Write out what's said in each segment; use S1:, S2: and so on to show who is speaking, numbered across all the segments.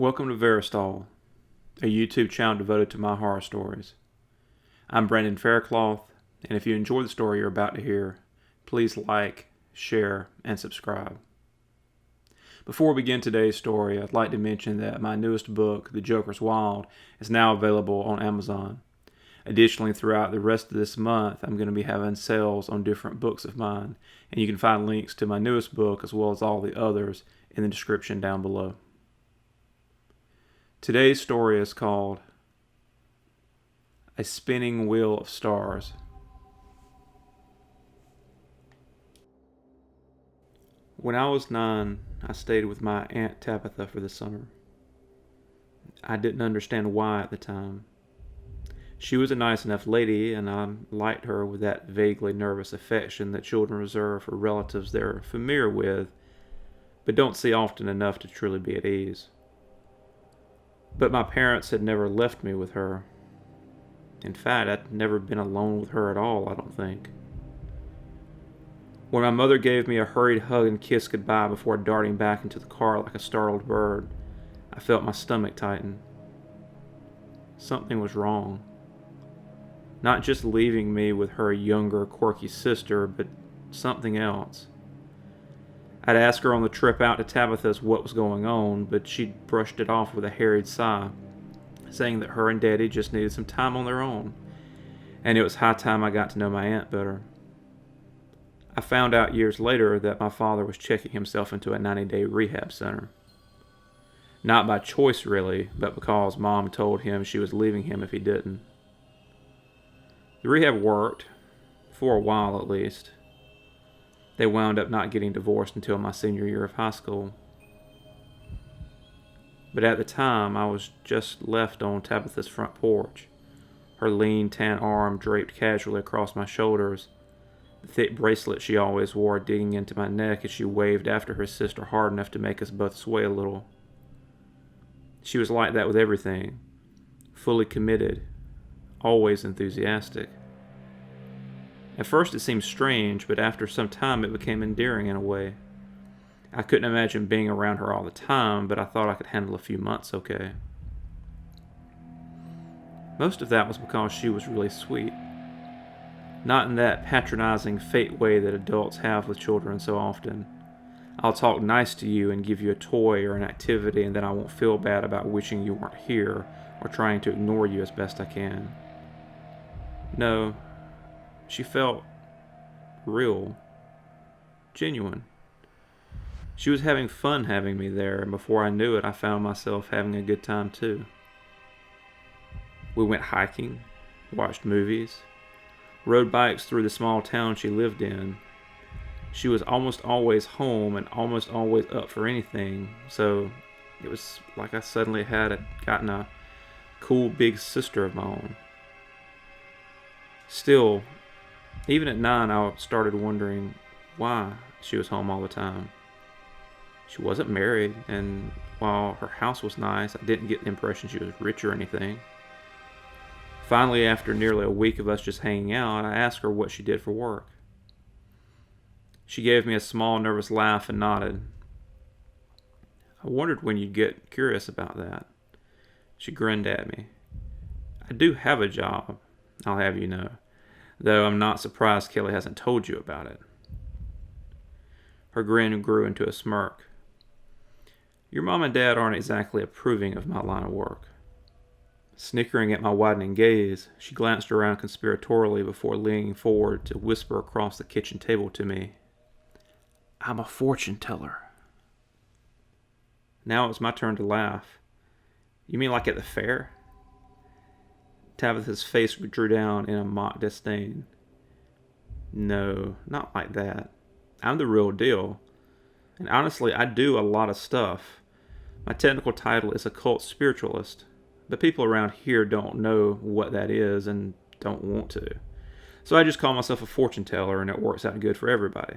S1: Welcome to Verastahl, a YouTube channel devoted to my horror stories. I'm Brandon Faircloth, and if you enjoy the story you're about to hear, please like, share, and subscribe. Before we begin today's story, I'd like to mention that my newest book, The Joker's Wild, is now available on Amazon. Additionally, throughout the rest of this month, I'm going to be having sales on different books of mine, and you can find links to my newest book as well as all the others in the description down below. Today's story is called A Spinning Wheel of Stars. When I was 9, I stayed with my Aunt Tabitha for the summer. I didn't understand why at the time. She was a nice enough lady, and I liked her with that vaguely nervous affection that children reserve for relatives they're familiar with, but don't see often enough to truly be at ease. But my parents had never left me with her. In fact, I'd never been alone with her at all, I don't think. When my mother gave me a hurried hug and kiss goodbye before darting back into the car like a startled bird, I felt my stomach tighten. Something was wrong. Not just leaving me with her younger, quirky sister, but something else. I'd ask her on the trip out to Tabitha's what was going on, but she'd brushed it off with a harried sigh, saying that her and Daddy just needed some time on their own, and it was high time I got to know my aunt better. I found out years later that my father was checking himself into a 90-day rehab center. Not by choice, really, but because Mom told him she was leaving him if he didn't. The rehab worked, for a while at least. They wound up not getting divorced until my senior year of high school. But at the time, I was just left on Tabitha's front porch, her lean tan arm draped casually across my shoulders, the thick bracelet she always wore digging into my neck as she waved after her sister hard enough to make us both sway a little. She was like that with everything, fully committed, always enthusiastic. At first it seemed strange, but after some time it became endearing in a way. I couldn't imagine being around her all the time, but I thought I could handle a few months okay. Most of that was because she was really sweet. Not in that patronizing fate way that adults have with children so often. I'll talk nice to you and give you a toy or an activity, and then I won't feel bad about wishing you weren't here or trying to ignore you as best I can. No. She felt real, genuine. She was having fun having me there, and before I knew it, I found myself having a good time too. We went hiking, watched movies, rode bikes through the small town she lived in. She was almost always home and almost always up for anything, so it was like I suddenly had gotten a cool big sister of my own. Still, even at 9, I started wondering why she was home all the time. She wasn't married, and while her house was nice, I didn't get the impression she was rich or anything. Finally, after nearly a week of us just hanging out, I asked her what she did for work. She gave me a small, nervous laugh and nodded. I wondered when you'd get curious about that. She grinned at me. I do have a job, I'll have you know. Though I'm not surprised Kelly hasn't told you about it. Her grin grew into a smirk. Your mom and dad aren't exactly approving of my line of work. Snickering at my widening gaze, she glanced around conspiratorially before leaning forward to whisper across the kitchen table to me. I'm a fortune teller. Now it was my turn to laugh. You mean like at the fair? Tabitha's face drew down in a mock disdain. No, not like that. I'm the real deal. And honestly, I do a lot of stuff. My technical title is occult spiritualist, but people around here don't know what that is and don't want to. So I just call myself a fortune teller, and it works out good for everybody.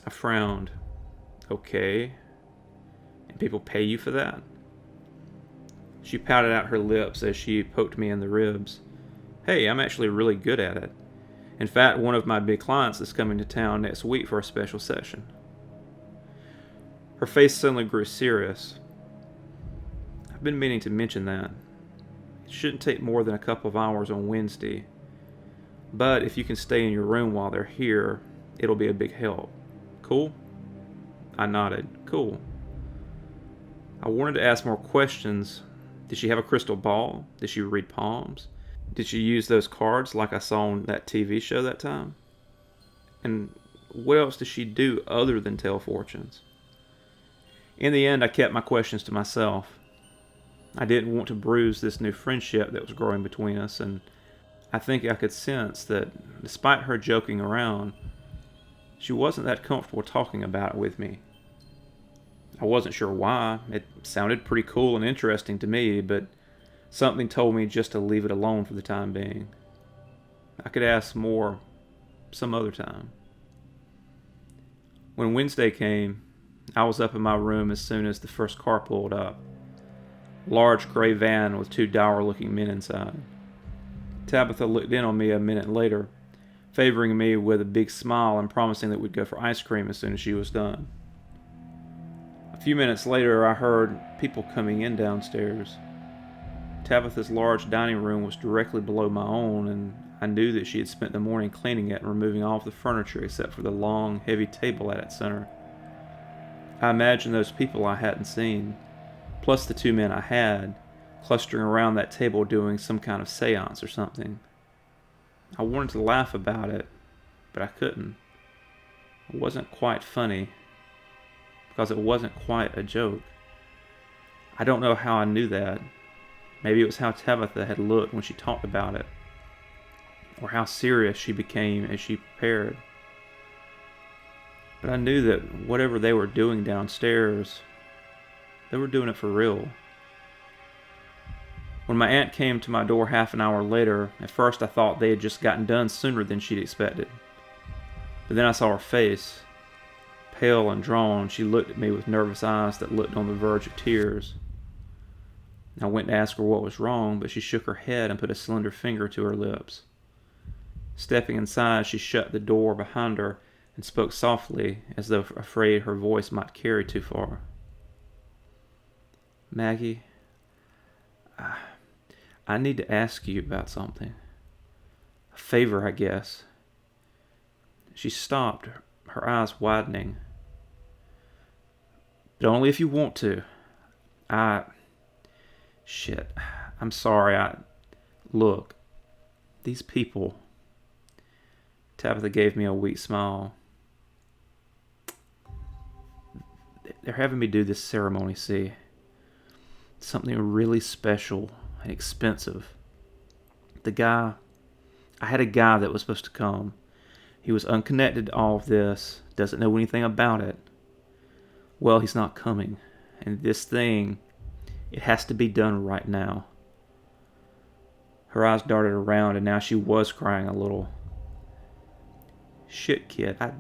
S1: I frowned. Okay. And people pay you for that? She pouted out her lips as she poked me in the ribs. Hey, I'm actually really good at it. In fact, one of my big clients is coming to town next week for a special session. Her face suddenly grew serious. I've been meaning to mention that. It shouldn't take more than a couple of hours on Wednesday, but if you can stay in your room while they're here, it'll be a big help. Cool? I nodded. Cool. I wanted to ask more questions. Did she have a crystal ball? Did she read palms? Did she use those cards like I saw on that TV show that time? And what else does she do other than tell fortunes? In the end, I kept my questions to myself. I didn't want to bruise this new friendship that was growing between us, and I think I could sense that despite her joking around, she wasn't that comfortable talking about it with me. I wasn't sure why. It sounded pretty cool and interesting to me, but something told me just to leave it alone for the time being. I could ask more some other time. When Wednesday came, I was up in my room as soon as the first car pulled up. A large gray van with two dour-looking men inside. Tabitha looked in on me a minute later, favoring me with a big smile and promising that we'd go for ice cream as soon as she was done. A few minutes later, I heard people coming in downstairs. Tabitha's large dining room was directly below my own, and I knew that she had spent the morning cleaning it and removing all of the furniture except for the long, heavy table at its center. I imagined those people I hadn't seen, plus the two men I had, clustering around that table doing some kind of seance or something. I wanted to laugh about it, but I couldn't. It wasn't quite funny, because it wasn't quite a joke. I don't know how I knew that. Maybe it was how Tabitha had looked when she talked about it, or how serious she became as she prepared. But I knew that whatever they were doing downstairs, they were doing it for real. When my aunt came to my door half an hour later, at first I thought they had just gotten done sooner than she'd expected. But then I saw her face. Pale and drawn, she looked at me with nervous eyes that looked on the verge of tears. I went to ask her what was wrong, but she shook her head and put a slender finger to her lips. Stepping inside, she shut the door behind her and spoke softly, as though afraid her voice might carry too far. Maggie, I need to ask you about something. A favor, I guess. She stopped, her eyes widening. But only if you want to. Shit. I'm sorry. Look. These people. Tabitha gave me a weak smile. They're having me do this ceremony, see? Something really special and expensive. I had a guy that was supposed to come. He was unconnected to all of this, doesn't know anything about it. Well, he's not coming. And this thing, it has to be done right now. Her eyes darted around, and now she was crying a little. Shit, kid, I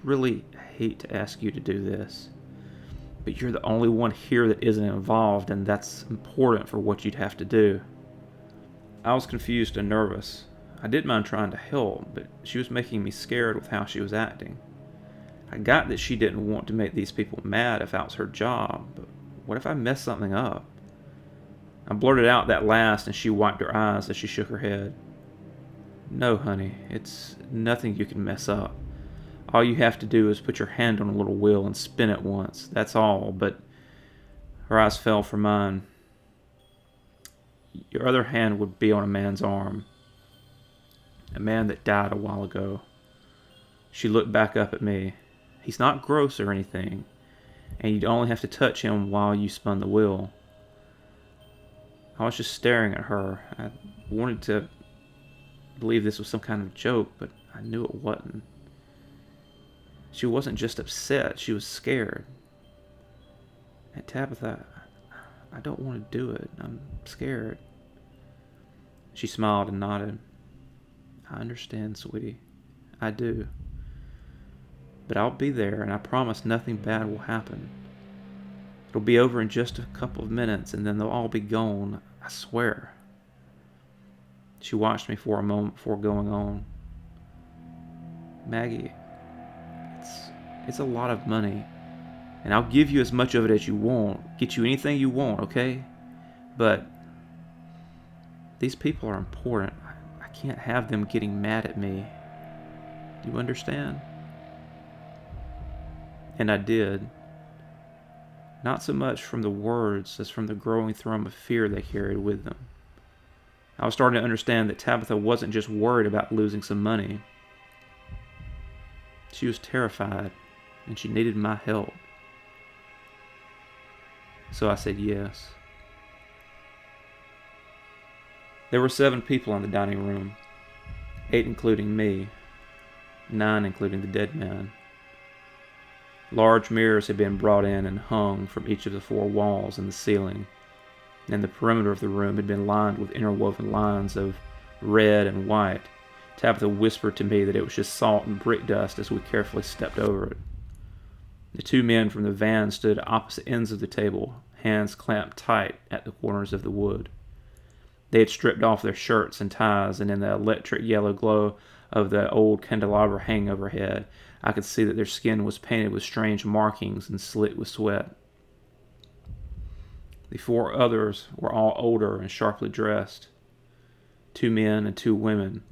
S1: really hate to ask you to do this. But you're the only one here that isn't involved, and that's important for what you'd have to do. I was confused and nervous. I didn't mind trying to help, but she was making me scared with how she was acting. I got that she didn't want to make these people mad if that was her job, but what if I messed something up? I blurted out that last, and she wiped her eyes as she shook her head. No, honey, it's nothing you can mess up. All you have to do is put your hand on a little wheel and spin it once. That's all, but her eyes fell from mine. Your other hand would be on a man's arm. A man that died a while ago. She looked back up at me. He's not gross or anything, and you'd only have to touch him while you spun the wheel. I was just staring at her. I wanted to believe this was some kind of joke, but I knew it wasn't. She wasn't just upset, she was scared. Aunt Tabitha, I don't want to do it. I'm scared. She smiled and nodded. I understand, sweetie. I do. But I'll be there, and I promise nothing bad will happen. It'll be over in just a couple of minutes, and then they'll all be gone. I swear. She watched me for a moment before going on. Maggie, it's a lot of money, and I'll give you as much of it as you want. Get you anything you want, okay? But these people are important. I can't have them getting mad at me. Do you understand? And I did. Not so much from the words as from the growing thrum of fear they carried with them. I was starting to understand that Tabitha wasn't just worried about losing some money. She was terrified, and she needed my help. So I said yes. There were 7 people in the dining room, 8 including me, 9 including the dead man. Large mirrors had been brought in and hung from each of the 4 walls in the ceiling, and the perimeter of the room had been lined with interwoven lines of red and white. Tabitha whispered to me that it was just salt and brick dust as we carefully stepped over it. The 2 men from the van stood at opposite ends of the table, hands clamped tight at the corners of the wood. They had stripped off their shirts and ties, and in the electric yellow glow of the old candelabra hanging overhead, I could see that their skin was painted with strange markings and slit with sweat. The 4 others were all older and sharply dressed. 2 men and 2 women.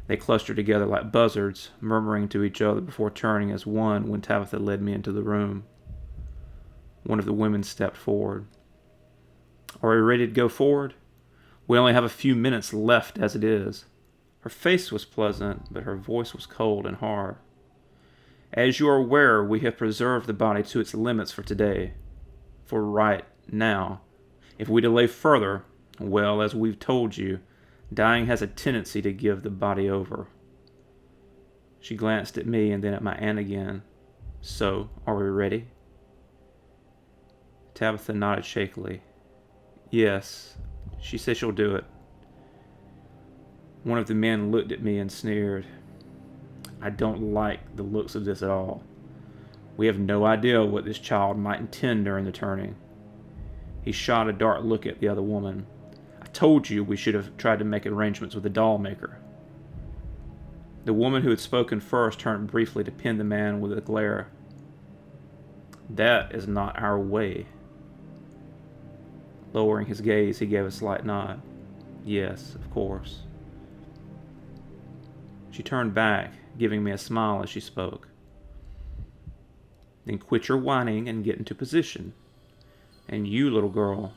S1: They clustered together like buzzards, murmuring to each other before turning as one when Tabitha led me into the room. One of the women stepped forward. "Are we ready to go forward? We only have a few minutes left as it is." Her face was pleasant, but her voice was cold and hard. "As you are aware, we have preserved the body to its limits for today. For right now. If we delay further, well, as we've told you, dying has a tendency to give the body over." She glanced at me and then at my aunt again. "So, are we ready?" Tabitha nodded shakily. "Yes, she says she'll do it." One of the men looked at me and sneered. "I don't like the looks of this at all. We have no idea what this child might intend during the turning." He shot a dark look at the other woman. "I told you we should have tried to make arrangements with the doll maker." The woman who had spoken first turned briefly to pin the man with a glare. "That is not our way." Lowering his gaze, he gave a slight nod. "Yes, of course." She turned back, giving me a smile as she spoke. "Then quit your whining and get into position. And you, little girl,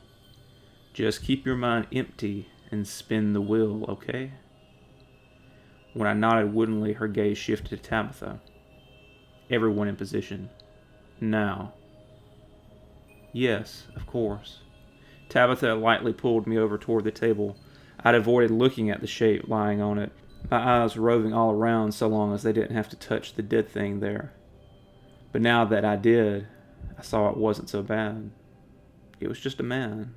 S1: just keep your mind empty and spin the wheel, okay?" When I nodded woodenly, her gaze shifted to Tabitha. "Everyone in position. Now." "Yes, of course." Tabitha lightly pulled me over toward the table. I'd avoided looking at the shape lying on it, my eyes roving all around so long as they didn't have to touch the dead thing there. But now that I did, I saw it wasn't so bad. It was just a man.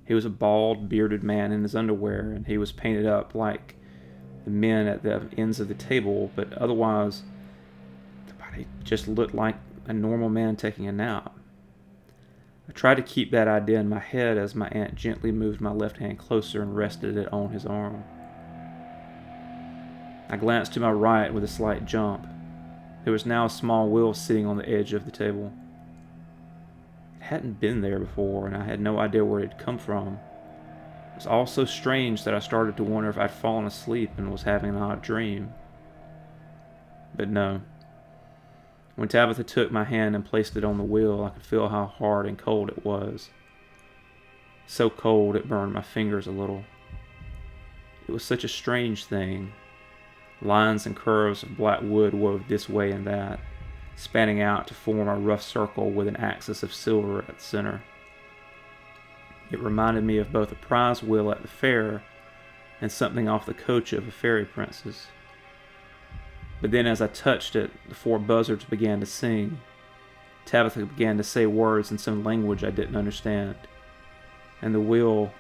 S1: He was a bald, bearded man in his underwear, and he was painted up like the men at the ends of the table, but otherwise, the body just looked like a normal man taking a nap. I tried to keep that idea in my head as my aunt gently moved my left hand closer and rested it on his arm. I glanced to my right with a slight jump. There was now a small wheel sitting on the edge of the table. It hadn't been there before, and I had no idea where it had come from. It was all so strange that I started to wonder if I'd fallen asleep and was having an odd dream. But no. When Tabitha took my hand and placed it on the wheel, I could feel how hard and cold it was. So cold it burned my fingers a little. It was such a strange thing. Lines and curves of black wood wove this way and that, spanning out to form a rough circle with an axis of silver at the center. It reminded me of both a prize wheel at the fair and something off the coach of a fairy princess. But then as I touched it, the 4 buzzards began to sing. Tabitha began to say words in some language I didn't understand. And the wheel,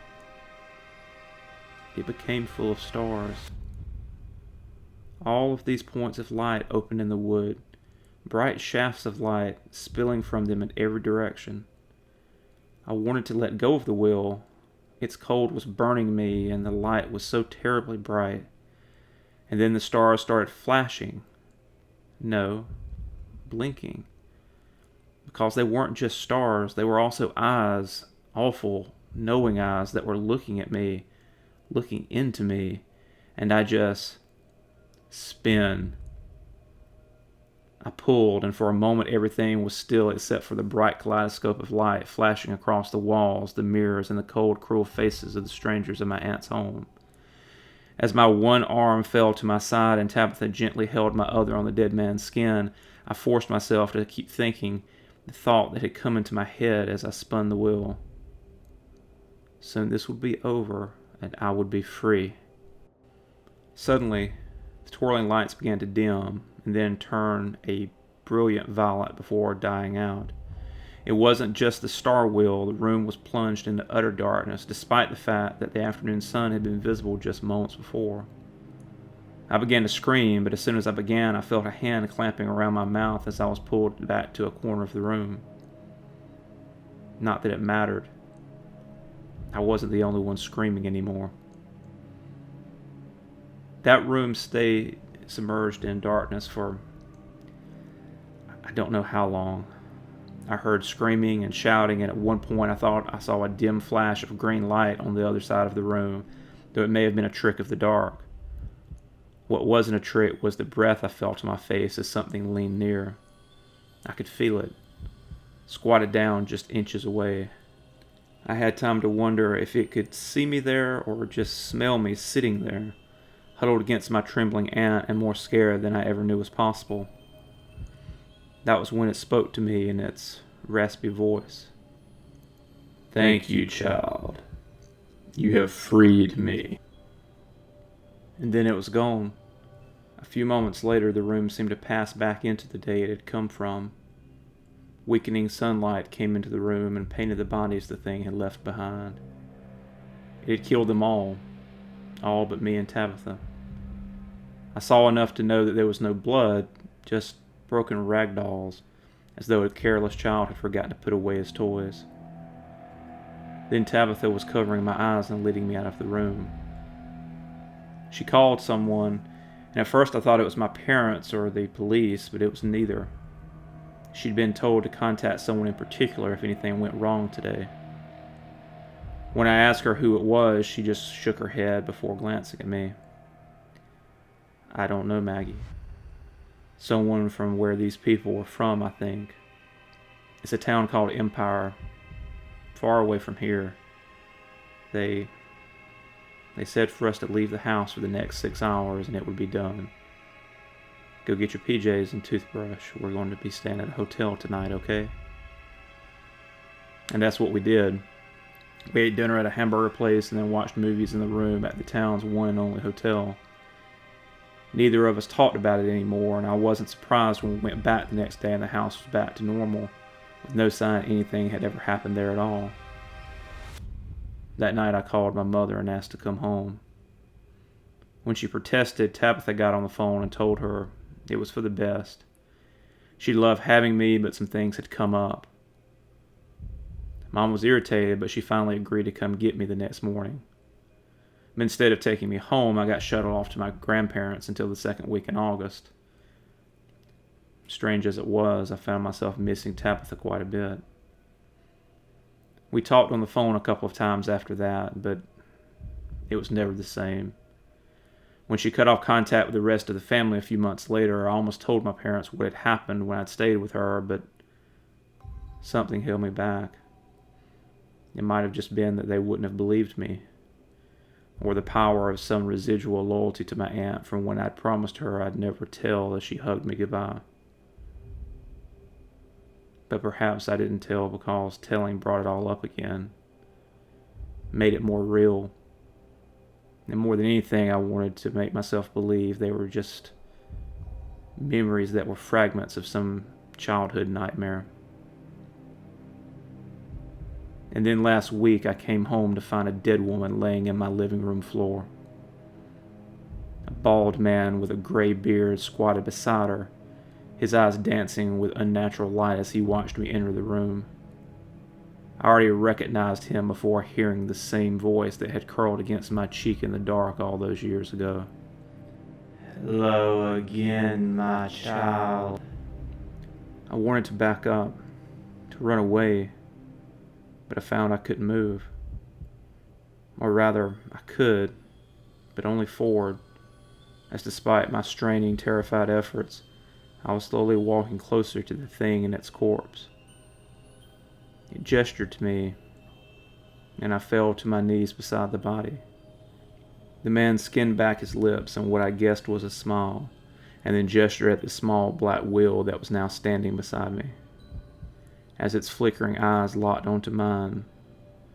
S1: it became full of stars. All of these points of light opened in the wood, bright shafts of light spilling from them in every direction. I wanted to let go of the wheel. Its cold was burning me, and the light was so terribly bright. And then the stars started flashing. No, blinking. Because they weren't just stars, they were also eyes, awful, knowing eyes that were looking at me, looking into me, and I just spin. I pulled, and for a moment everything was still except for the bright kaleidoscope of light flashing across the walls, the mirrors, and the cold, cruel faces of the strangers in my aunt's home. As my one arm fell to my side and Tabitha gently held my other on the dead man's skin, I forced myself to keep thinking the thought that had come into my head as I spun the wheel. Soon this would be over, and I would be free. Suddenly, the twirling lights began to dim, and then turn a brilliant violet before dying out. It wasn't just the star wheel, the room was plunged into utter darkness, despite the fact that the afternoon sun had been visible just moments before. I began to scream, but as soon as I began, I felt a hand clamping around my mouth as I was pulled back to a corner of the room. Not that it mattered. I wasn't the only one screaming anymore. That room stayed submerged in darkness for I don't know how long. I heard screaming and shouting, and at one point I thought I saw a dim flash of green light on the other side of the room, though it may have been a trick of the dark. What wasn't a trick was the breath I felt on my face as something leaned near. I could feel it, squatted down just inches away. I had time to wonder if it could see me there or just smell me sitting there, huddled against my trembling aunt and more scared than I ever knew was possible. That was when it spoke to me in its raspy voice. "Thank you, child. You have freed me." And then it was gone. A few moments later, the room seemed to pass back into the day it had come from. Weakening sunlight came into the room and painted the bodies the thing had left behind. It had killed them all but me and Tabitha. I saw enough to know that there was no blood, just broken rag dolls, as though a careless child had forgotten to put away his toys. Then Tabitha was covering my eyes and leading me out of the room. She called someone, and at first I thought it was my parents or the police, but it was neither. She'd been told to contact someone in particular if anything went wrong today. When I asked her who it was, she just shook her head before glancing at me. "I don't know, Maggie. Someone from where these people were from, I think. It's a town called Empire, far away from here. They said for us to leave the house for the next 6 hours and it would be done. Go get your PJs and toothbrush. We're going to be staying at a hotel tonight, okay?" And that's what we did. We ate dinner at a hamburger place and then watched movies in the room at the town's one and only hotel. Neither of us talked about it anymore, and I wasn't surprised when we went back the next day and the house was back to normal, with no sign anything had ever happened there at all. That night I called my mother and asked to come home. When she protested, Tabitha got on the phone and told her it was for the best. She loved having me, but some things had come up. Mom was irritated, but she finally agreed to come get me the next morning. But instead of taking me home, I got shuttled off to my grandparents until the second week in August. Strange as it was, I found myself missing Tabitha quite a bit. We talked on the phone a couple of times after that, but it was never the same. When she cut off contact with the rest of the family a few months later, I almost told my parents what had happened when I'd stayed with her, but something held me back. It might have just been that they wouldn't have believed me, or the power of some residual loyalty to my aunt from when I'd promised her I'd never tell as she hugged me goodbye. But perhaps I didn't tell because telling brought it all up again, made it more real. And more than anything, I wanted to make myself believe they were just memories that were fragments of some childhood nightmare. And then last week I came home to find a dead woman laying in my living room floor. A bald man with a gray beard squatted beside her, his eyes dancing with unnatural light as he watched me enter the room. I already recognized him before hearing the same voice that had curled against my cheek in the dark all those years ago. "Hello again, my child." I wanted to back up, to run away, but I found I couldn't move. Or rather, I could, but only forward, as despite my straining, terrified efforts, I was slowly walking closer to the thing and its corpse. It gestured to me, and I fell to my knees beside the body. The man skinned back his lips in what I guessed was a smile, and then gestured at the small black wheel that was now standing beside me. As its flickering eyes locked onto mine,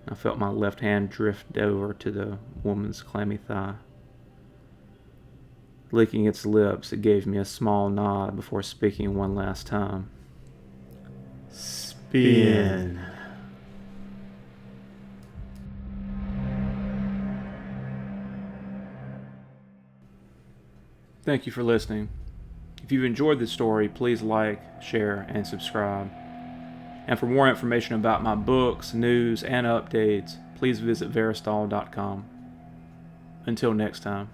S1: I felt my left hand drift over to the woman's clammy thigh. Licking its lips, it gave me a small nod before speaking one last time.
S2: Spin.
S1: Thank you for listening. If you've enjoyed this story, please like, share, and subscribe. And for more information about my books, news, and updates, please visit Verastahl.com. Until next time.